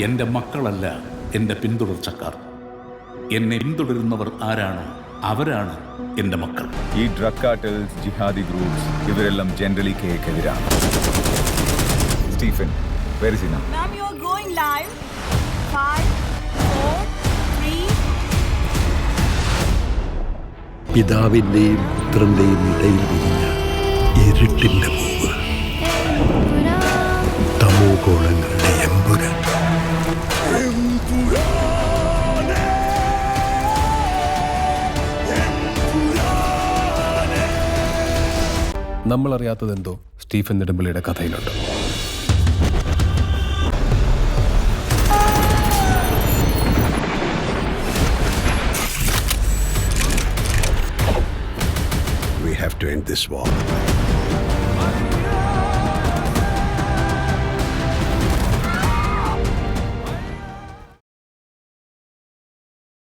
എൻ്റെ മക്കളല്ല എൻ്റെ പിന്തുടർച്ചക്കാർ. എന്നെ പിന്തുടരുന്നവർ ആരാണോ അവരാണ് എൻ്റെ മക്കൾ. ഈ ഡ്രഗ് കാർട്ടൽസ്, ജിഹാദി ഗ്രൂപ്പ്സ് ഇവരെല്ലാം ജനറലി കേക്കെതിരാണ്. Stephen, where is he now? Ma'am, you are going live. 5, 4, 3. പിതാവിൻ്റെയും പുത്രൻ്റെയും ഇടയിൽ വിരിഞ്ഞ ഇരുട്ടിൻ്റെ പൂവ്, തമോ ഗോളങ്ങളുടെ എമ്പുരാൻ. നമ്മളറിയാത്തതെന്തോ സ്റ്റീഫൻ നെടുമ്പള്ളിയുടെ കഥയിലുണ്ട്. We have to end this war.